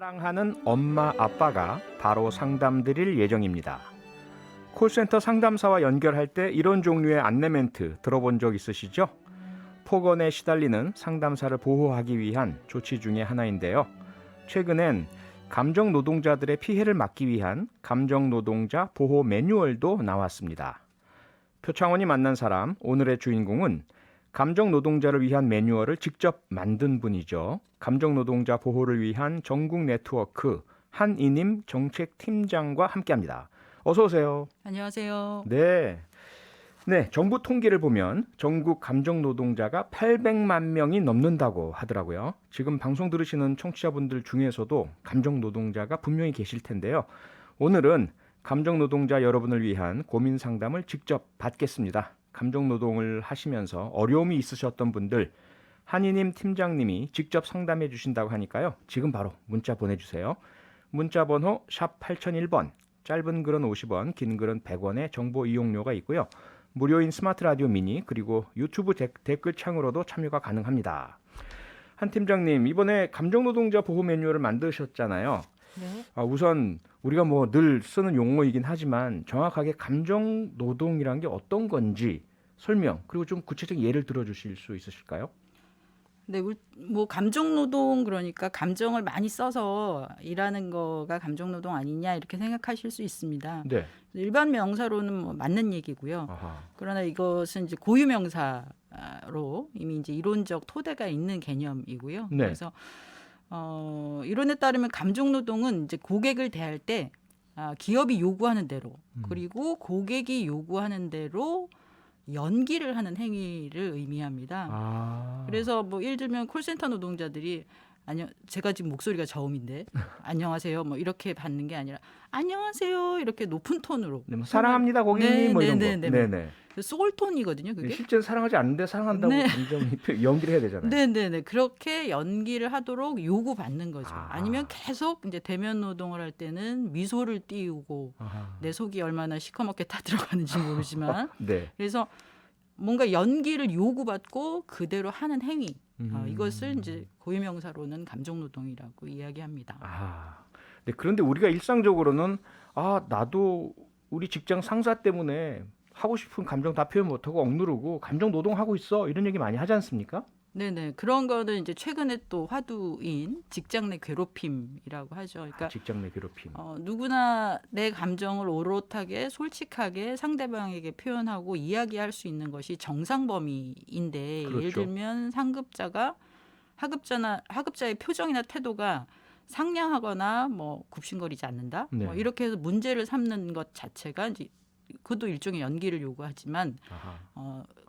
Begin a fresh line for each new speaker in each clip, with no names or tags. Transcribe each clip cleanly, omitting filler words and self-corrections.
사랑하는 엄마, 아빠가 바로 상담 드릴 예정입니다. 콜센터 상담사와 연결할 때 이런 종류의 안내 멘트 들어본 적 있으시죠? 폭언에 시달리는 상담사를 보호하기 위한 조치 중에 하나인데요. 최근엔 감정 노동자들의 피해를 막기 위한 감정 노동자 보호 매뉴얼도 나왔습니다. 표창원이 만난 사람, 오늘의 주인공은 감정 노동자를 위한 매뉴얼을 직접 만든 분이죠. 감정 노동자 보호를 위한 전국 네트워크 한이님 정책팀장과 함께합니다. 어서 오세요.
안녕하세요.
네. 정부 통계를 보면 전국 감정 노동자가 800만 명이 넘는다고 하더라고요. 지금 방송 들으시는 청취자분들 중에서도 감정 노동자가 분명히 계실 텐데요. 오늘은 감정 노동자 여러분을 위한 고민 상담을 직접 받겠습니다. 감정 노동을 하시면서 어려움이 있으셨던 분들 한이님 팀장님이 직접 상담해 주신다고 하니까요. 지금 바로 문자 보내주세요. 문자 번호 샵 8001번, 짧은 글은 50원, 긴 글은 100원의 정보 이용료가 있고요. 무료인 스마트 라디오 미니 그리고 유튜브 댓글창으로도 참여가 가능합니다. 한 팀장님, 이번에 감정 노동자 보호 매뉴얼을 만드셨잖아요.
네.
우선 우리가 뭐 늘 쓰는 용어이긴 하지만 정확하게 감정 노동이란 게 어떤 건지 설명 그리고 좀 구체적인 예를 들어주실 수 있으실까요?
네, 뭐 감정 노동 그러니까 감정을 많이 써서 일하는 거가 감정 노동 아니냐 이렇게 생각하실 수 있습니다.
네.
일반 명사로는 뭐 맞는 얘기고요.
아하.
그러나 이것은 이제 고유 명사로 이미 이제 이론적 토대가 있는 개념이고요.
네.
그래서 이론에 따르면 감정 노동은 이제 고객을 대할 때 기업이 요구하는 대로 그리고 고객이 요구하는 대로 연기를 하는 행위를 의미합니다. 그래서 뭐 예를 들면 콜센터 노동자들이 제가 지금 목소리가 저음인데 안녕하세요 뭐 이렇게 받는 게 아니라 안녕하세요 이렇게 높은 톤으로
네, 뭐 사랑합니다 고객님 뭐 이런 거. 네네.
소울톤이거든요 그게.
실제는 사랑하지 않는데 사랑한다고
네.
감정이 연기를 해야 되잖아요.
네네네. 그렇게 연기를 하도록 요구받는 거죠.
아.
아니면 계속 이제 대면 노동을 할 때는 미소를 띄우고
아하.
내 속이 얼마나 시커멓게 타들어가는지 모르지만
네.
그래서 뭔가 연기를 요구받고 그대로 하는 행위 이것을 이제 고유명사로는 감정노동이라고 이야기합니다.
네, 그런데 우리가 일상적으로는 나도 우리 직장 상사 때문에 하고 싶은 감정 다 표현 못하고 억누르고 감정 노동하고 있어 이런 얘기 많이 하지 않습니까?
네네. 그런 거는 이제 최근에 또 화두인 직장 내 괴롭힘이라고 하죠. 그러니까
직장 내 괴롭힘.
누구나 내 감정을 오롯하게 솔직하게 상대방에게 표현하고 이야기할 수 있는 것이 정상 범위인데
그렇죠.
예를 들면 상급자가 하급자의 표정이나 태도가 상냥하거나 뭐 굽신거리지 않는다.
네.
뭐 이렇게 해서 문제를 삼는 것 자체가 이제 그것도 일종의 연기를 요구하지만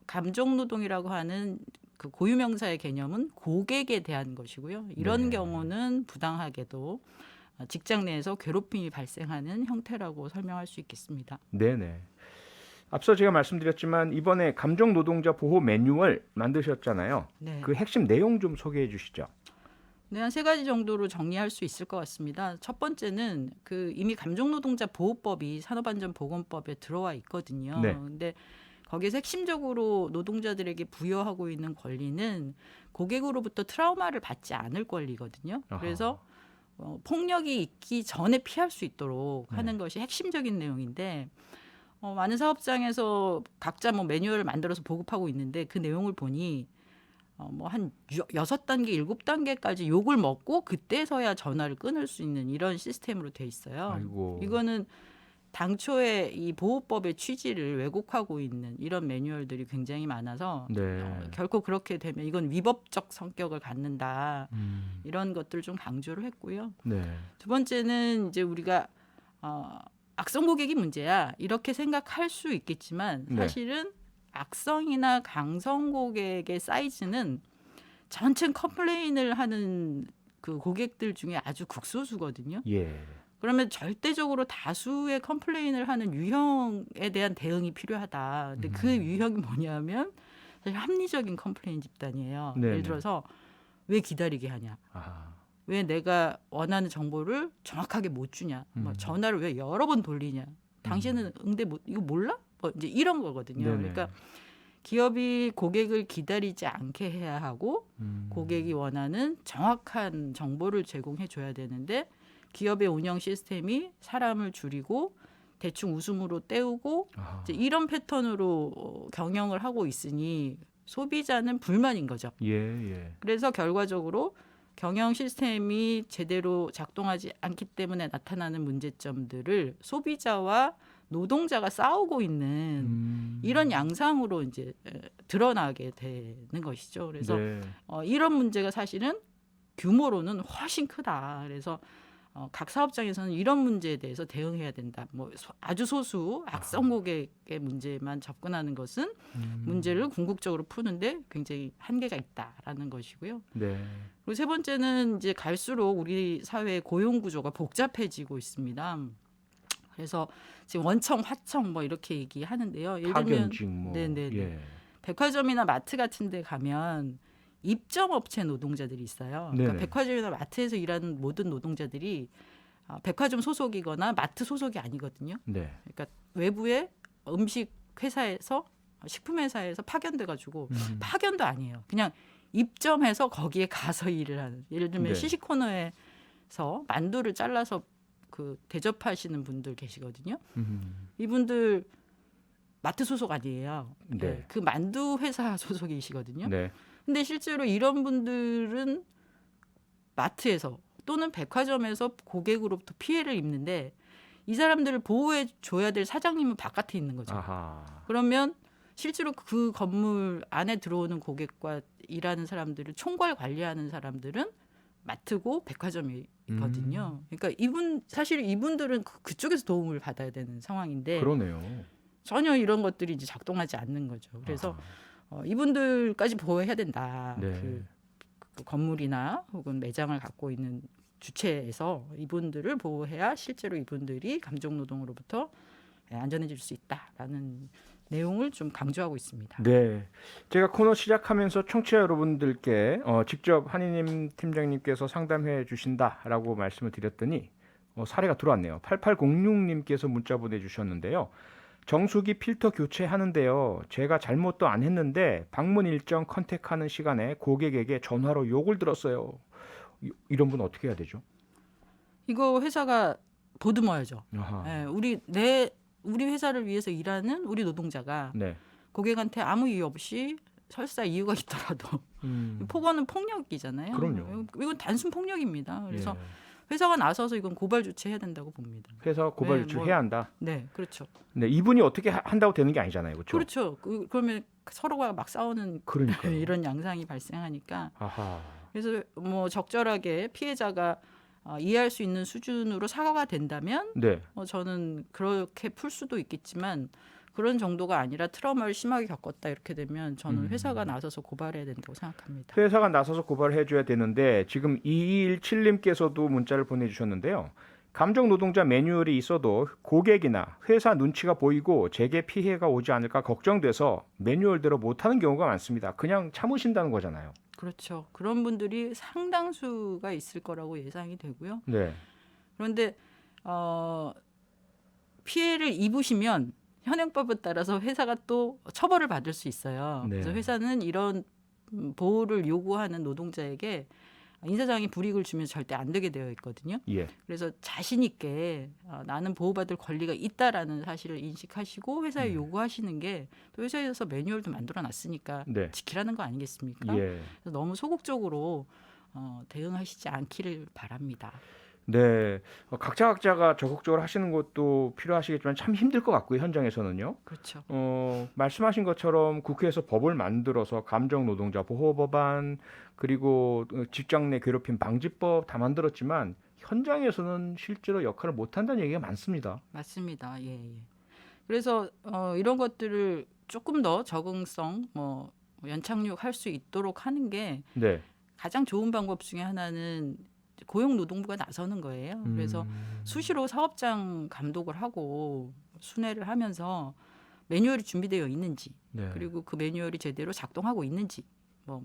감정 노동이라고 하는 그 고유명사의 개념은 고객에 대한 것이고요. 이런
네.
경우는 부당하게도 직장 내에서 괴롭힘이 발생하는 형태라고 설명할 수 있겠습니다.
네네. 앞서 제가 말씀드렸지만 이번에 감정 노동자 보호 매뉴얼 만드셨잖아요.
네.
그 핵심 내용 좀 소개해 주시죠.
네, 한 3가지 정도로 정리할 수 있을 것 같습니다. 첫 번째는 그 이미 감정노동자 보호법이 산업안전보건법에 들어와 있거든요.
네.
근데 거기에서 핵심적으로 노동자들에게 부여하고 있는 권리는 고객으로부터 트라우마를 받지 않을 권리거든요. 그래서 폭력이 있기 전에 피할 수 있도록 하는 것이 핵심적인 내용인데 많은 사업장에서 각자 뭐 매뉴얼을 만들어서 보급하고 있는데 그 내용을 보니 뭐 한 6단계, 7단계까지 욕을 먹고 그때서야 전화를 끊을 수 있는 이런 시스템으로 돼 있어요.
아이고.
이거는 당초에 이 보호법의 취지를 왜곡하고 있는 이런 매뉴얼들이 굉장히 많아서 결코 그렇게 되면 이건 위법적 성격을 갖는다. 이런 것들을 좀 강조를 했고요.
네.
두 번째는 이제 우리가 악성 고객이 문제야 이렇게 생각할 수 있겠지만 사실은 악성이나 강성 고객의 사이즈는 전체 컴플레인을 하는 그 고객들 중에 아주 극소수거든요.
예.
그러면 절대적으로 다수의 컴플레인을 하는 유형에 대한 대응이 필요하다. 근데 그 유형이 뭐냐면 사실 합리적인 컴플레인 집단이에요.
네네.
예를 들어서 왜 기다리게 하냐. 왜 내가 원하는 정보를 정확하게 못 주냐. 뭐 전화를 왜 여러 번 돌리냐. 당신은 응대 못 이거 몰라? 이제 이런 거거든요.
네네.
그러니까 기업이 고객을 기다리지 않게 해야 하고 고객이 원하는 정확한 정보를 제공해 줘야 되는데 기업의 운영 시스템이 사람을 줄이고 대충 웃음으로 때우고 이제 이런 패턴으로 경영을 하고 있으니 소비자는 불만인 거죠.
예.
그래서 결과적으로 경영 시스템이 제대로 작동하지 않기 때문에 나타나는 문제점들을 소비자와 노동자가 싸우고 있는 이런 양상으로 이제 드러나게 되는 것이죠. 그래서
네.
이런 문제가 사실은 규모로는 훨씬 크다. 그래서 각 사업장에서는 이런 문제에 대해서 대응해야 된다. 뭐 아주 소수 악성 고객의 문제만 접근하는 것은 문제를 궁극적으로 푸는데 굉장히 한계가 있다라는 것이고요.
네.
그리고 세 번째는 이제 갈수록 우리 사회의 고용 구조가 복잡해지고 있습니다. 그래서 지금 원청, 화청 뭐 이렇게 얘기하는데요. 예를 들면
파견직 뭐.
네네.
예.
백화점이나 마트 같은 데 가면 입점업체 노동자들이 있어요. 그러니까
네네.
백화점이나 마트에서 일하는 모든 노동자들이 백화점 소속이거나 마트 소속이 아니거든요.
네.
그러니까 외부의 음식 회사에서 식품 회사에서 파견돼 가지고 파견도 아니에요. 그냥 입점해서 거기에 가서 일을 하는. 예를 들면
네.
시식 코너에서 만두를 잘라서 그 대접하시는 분들 계시거든요. 이분들 마트 소속 아니에요.
네.
그 만두 회사 소속이시거든요.
네.
근데 실제로 이런 분들은 마트에서 또는 백화점에서 고객으로부터 피해를 입는데 이 사람들을 보호해 줘야 될 사장님은 바깥에 있는 거죠.
아하.
그러면 실제로 그 건물 안에 들어오는 고객과 일하는 사람들을 총괄 관리하는 사람들은 마트고 백화점이거든요. 그러니까 사실 이분들은 그쪽에서 도움을 받아야 되는 상황인데
그러네요.
전혀 이런 것들이 이제 작동하지 않는 거죠. 그래서 이분들까지 보호해야 된다.
네.
그 건물이나 혹은 매장을 갖고 있는 주체에서 이분들을 보호해야 실제로 이분들이 감정노동으로부터 안전해질 수 있다라는 내용을 좀 강조하고 있습니다.
네. 제가 코너 시작하면서 청취자 여러분들께 직접 한희님 팀장님께서 상담해 주신다라고 말씀을 드렸더니 사례가 들어왔네요. 8806님께서 문자 보내주셨는데요. 정수기 필터 교체하는데요. 제가 잘못도 안 했는데 방문 일정 컨택하는 시간에 고객에게 전화로 욕을 들었어요. 이런 분 어떻게 해야 되죠?
이거 회사가 보듬어야죠.
아하.
예, 우리 회사를 위해서 일하는 우리 노동자가
네.
고객한테 아무 이유 없이 설사 이유가 있더라도 폭언은 폭력이잖아요.
그럼요.
이건 단순 폭력입니다. 그래서
예.
회사가 나서서 이건 고발 조치해야 된다고 봅니다.
회사 고발
네,
조치를
뭐-
해야 한다.
네, 그렇죠.
네, 이분이 어떻게 한다고 되는 게 아니잖아요. 그렇죠?
그렇죠. 그러면 서로가 막 싸우는
그러니까요.
이런 양상이 발생하니까
아하.
그래서 뭐 적절하게 피해자가 이해할 수 있는 수준으로 사과가 된다면
네.
저는 그렇게 풀 수도 있겠지만 그런 정도가 아니라 트라우마를 심하게 겪었다 이렇게 되면 저는 회사가 나서서 고발해야 된다고 생각합니다.
회사가 나서서 고발을 해줘야 되는데 지금 2217님께서도 문자를 보내주셨는데요. 감정 노동자 매뉴얼이 있어도 고객이나 회사 눈치가 보이고 재개 피해가 오지 않을까 걱정돼서 매뉴얼대로 못하는 경우가 많습니다. 그냥 참으신다는 거잖아요.
그렇죠. 그런 분들이 상당수가 있을 거라고 예상이 되고요.
네.
그런데 피해를 입으시면 현행법에 따라서 회사가 또 처벌을 받을 수 있어요.
네.
그래서 회사는 이런 보호를 요구하는 노동자에게 인사장이 불이익을 주면 절대 안 되게 되어 있거든요.
예.
그래서 자신 있게 나는 보호받을 권리가 있다라는 사실을 인식하시고 회사에 요구하시는 게 또 회사에서 매뉴얼도 만들어 놨으니까
네.
지키라는 거 아니겠습니까?
예.
그래서 너무 소극적으로 대응하시지 않기를 바랍니다.
네. 각자가 적극적으로 하시는 것도 필요하시겠지만 참 힘들 것 같고요. 현장에서는요.
그렇죠.
말씀하신 것처럼 국회에서 법을 만들어서 감정 노동자 보호 법안 그리고 직장 내 괴롭힘 방지법 다 만들었지만 현장에서는 실제로 역할을 못 한다는 얘기가 많습니다.
맞습니다. 예. 그래서 이런 것들을 조금 더 적응성 연착륙할 수 있도록 하는 게
네.
가장 좋은 방법 중에 하나는 고용노동부가 나서는 거예요. 그래서 수시로 사업장 감독을 하고 순회를 하면서 매뉴얼이 준비되어 있는지
네.
그리고 그 매뉴얼이 제대로 작동하고 있는지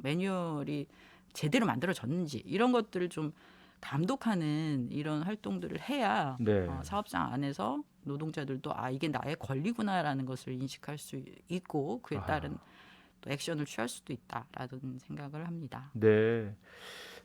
매뉴얼이 제대로 만들어졌는지 이런 것들을 좀 감독하는 이런 활동들을 해야
네.
사업장 안에서 노동자들도 이게 나의 권리구나라는 것을 인식할 수 있고 그에 따른 또 액션을 취할 수도 있다라는 생각을 합니다.
네.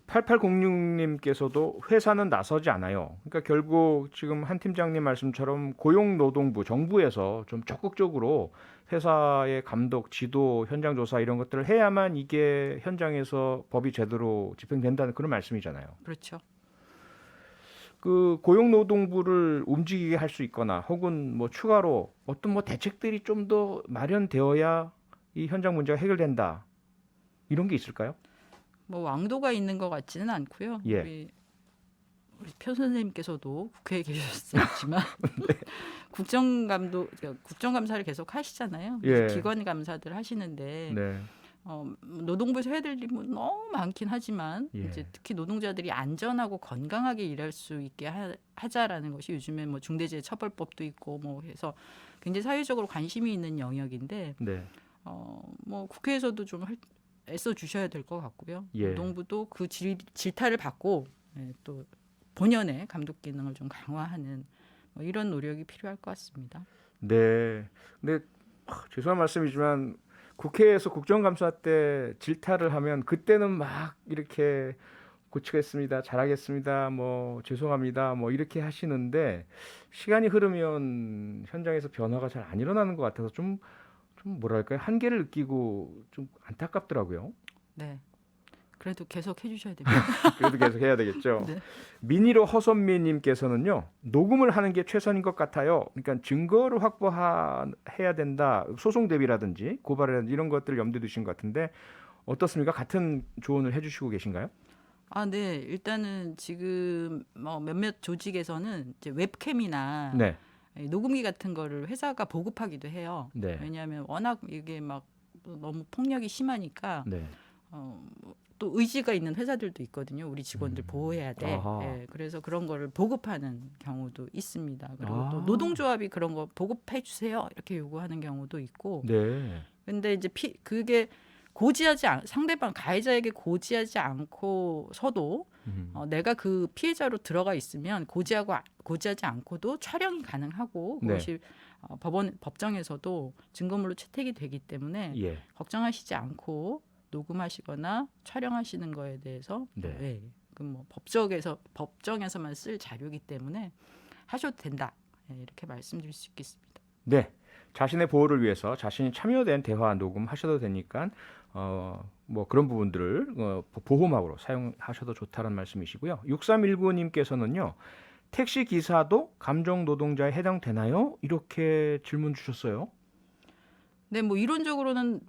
8806님께서도 회사는 나서지 않아요. 그러니까 결국 지금 한 팀장님 말씀처럼 고용노동부, 정부에서 좀 적극적으로 회사의 감독, 지도, 현장 조사 이런 것들을 해야만 이게 현장에서 법이 제대로 집행된다는 그런 말씀이잖아요.
그렇죠.
그 고용노동부를 움직이게 할 수 있거나 혹은 뭐 추가로 어떤 뭐 대책들이 좀 더 마련되어야 이 현장 문제가 해결된다. 이런 게 있을까요?
뭐 왕도가 있는 것 같지는 않고요.
예.
우리 표 선생님께서도 국회에 계셨었지만 국정감사를 계속 하시잖아요.
예.
기관 감사들 하시는데
네.
노동부에서 해야 될 일이 너무 많긴 하지만
예.
이제 특히 노동자들이 안전하고 건강하게 일할 수 있게 하자라는 것이 요즘에 뭐 중대재해처벌법도 있고 뭐 해서 굉장히 사회적으로 관심이 있는 영역인데
네.
뭐 국회에서도 좀 애써 주셔야 될 것 같고요.
예.
노동부도 그 질타를 받고 또 본연의 감독 기능을 좀 강화하는 뭐 이런 노력이 필요할 것 같습니다.
네. 근데 죄송한 말씀이지만 국회에서 국정감사 때 질타를 하면 그때는 막 이렇게 고치겠습니다, 잘하겠습니다, 뭐 죄송합니다, 뭐 이렇게 하시는데 시간이 흐르면 현장에서 변화가 잘 안 일어나는 것 같아서 좀 뭐랄까요, 한계를 느끼고 좀 안타깝더라고요.
네. 그래도 계속 해주셔야 됩니다.
그래도 계속 해야 되겠죠.
네.
미니로 허선미님께서는요, 녹음을 하는 게 최선인 것 같아요. 그러니까 증거를 확보해야 된다. 소송 대비라든지 고발이라든지 이런 것들을 염두에 두신 것 같은데 어떻습니까? 같은 조언을 해주시고 계신가요?
네. 일단은 지금 뭐 몇몇 조직에서는 이제 웹캠이나
네.
녹음기 같은 거를 회사가 보급하기도 해요.
네.
왜냐하면 워낙 이게 막 너무 폭력이 심하니까
네.
또 의지가 있는 회사들도 있거든요. 우리 직원들 보호해야 돼. 예, 그래서 그런 거를 보급하는 경우도 있습니다. 그리고 또 노동조합이 그런 거 보급해 주세요 이렇게 요구하는 경우도 있고.
네.
근데 이제 그게 상대방 가해자에게 고지하지 않고서도 내가 그 피해자로 들어가 있으면 고지하지 않고도 촬영이 가능하고 그것이 법정에서도 증거물로 채택이 되기 때문에
예. 걱정하시지
걱정하시지 않고 녹음하시거나 촬영하시는 거에 대해서
네.
그 뭐 법정에서만 쓸 자료이기 때문에 하셔도 된다. 이렇게 말씀드릴 수 있겠습니다.
네. 자신의 보호를 위해서 자신이 참여된 대화 녹음하셔도 되니까 뭐 그런 부분들을 보호막으로 사용하셔도 좋다는 말씀이시고요. 6319님께서는요. 택시 기사도 감정 노동자에 해당되나요? 이렇게 질문 주셨어요.
네, 뭐 이론적으로는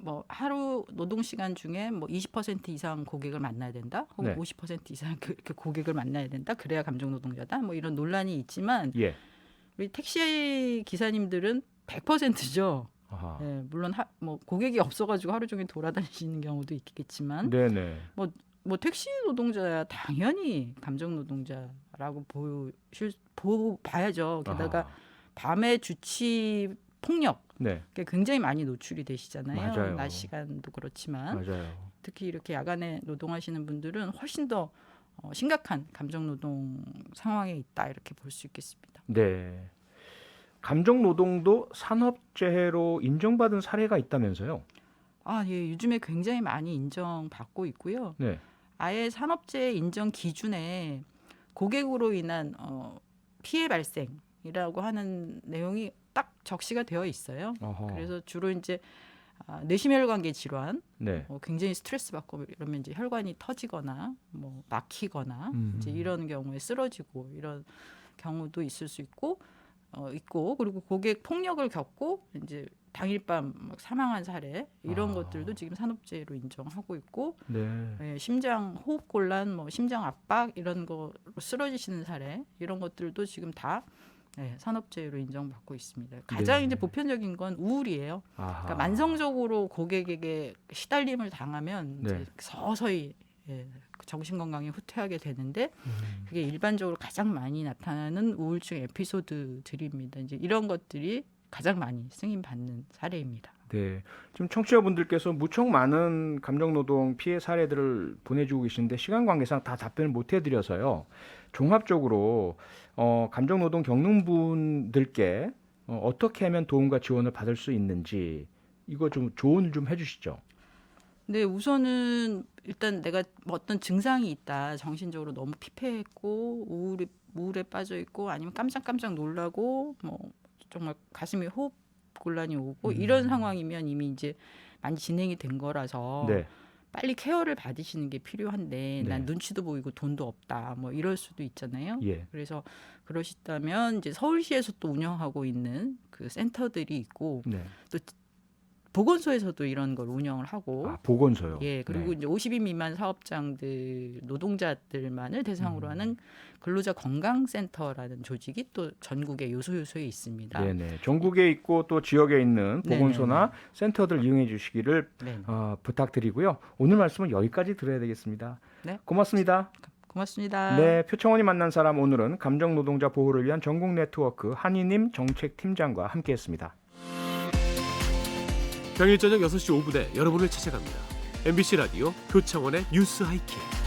뭐 하루 노동 시간 중에 뭐 20% 이상 고객을 만나야 된다, 혹은
네.
50% 이상 이렇게 고객을 만나야 된다, 그래야 감정 노동자다. 뭐 이런 논란이 있지만
예.
우리 택시 기사님들은 100%죠.
아하.
예, 물론 뭐 고객이 없어가지고 하루 종일 돌아다니시는 경우도 있겠지만,
네네.
뭐 택시 노동자야 당연히 감정 노동자라고 봐야죠. 게다가
아하.
밤에 주치 폭력
네.
굉장히 많이 노출이 되시잖아요.
맞아요.
낮 시간도 그렇지만
맞아요.
특히 이렇게 야간에 노동하시는 분들은 훨씬 더 심각한 감정 노동 상황에 있다, 이렇게 볼 수 있겠습니다.
네. 감정 노동도 산업재해로 인정받은 사례가 있다면서요?
예, 요즘에 굉장히 많이 인정받고 있고요.
네.
아예 산업재해 인정 기준에 고객으로 인한 피해 발생이라고 하는 내용이 딱 적시가 되어 있어요.
어허.
그래서 주로 이제 뇌심혈관계 질환,
네.
굉장히 스트레스 받고 이러면 이제 혈관이 터지거나 뭐 막히거나 이제 이런 경우에 쓰러지고 이런 경우도 있을 수 있고 그리고 고객 폭력을 겪고 이제 당일 밤 막 사망한 사례, 이런 것들도 지금 산업재해로 인정하고 있고,
네.
심장 호흡곤란, 뭐 심장 압박 이런 거로 쓰러지시는 사례, 이런 것들도 지금 다 산업재해로 인정받고 있습니다. 가장
네.
이제 보편적인 건 우울이에요.
아하.
그러니까 만성적으로 고객에게 시달림을 당하면 이제
네.
서서히 정신 건강이 후퇴하게 되는데, 그게 일반적으로 가장 많이 나타나는 우울증 에피소드들입니다. 이제 이런 것들이 가장 많이 승인받는 사례입니다.
네. 지금 청취자분들께서 무척 많은 감정노동 피해 사례들을 보내주고 계시는데 시간 관계상 다 답변을 못 해드려서요. 종합적으로 감정노동 겪는 분들께 어떻게 하면 도움과 지원을 받을 수 있는지, 이거 좀 조언을 좀 해주시죠.
네, 우선은 일단 내가 뭐 어떤 증상이 있다. 정신적으로 너무 피폐했고 우울에 빠져 있고 아니면 깜짝깜짝 놀라고 뭐 정말 가슴이 호흡 곤란이 오고 이런 상황이면 이미 이제 많이 진행이 된 거라서
네.
빨리 케어를 받으시는 게 필요한데 난
네.
눈치도 보이고 돈도 없다. 뭐 이럴 수도 있잖아요.
예.
그래서 그러시다면 이제 서울시에서 또 운영하고 있는 그 센터들이 있고
네.
또 보건소에서도 이런 걸 운영을 하고
아, 보건소요.
예, 그리고
네.
이제 50인 미만 사업장들 노동자들만을 대상으로 하는 근로자 건강센터라는 조직이 또 전국에 요소요소에 있습니다.
네네. 전국에 있고 또 지역에 있는 보건소나 센터들 이용해 주시기를
네.
부탁드리고요. 오늘 말씀은 여기까지 들어야 되겠습니다.
네.
고맙습니다.
고맙습니다.
네, 표창원이 만난 사람 오늘은 감정 노동자 보호를 위한 전국 네트워크 한이님 정책팀장과 함께했습니다.
평일 저녁 6시 5분에 여러분을 찾아갑니다. MBC 라디오 표창원의 뉴스 하이킥.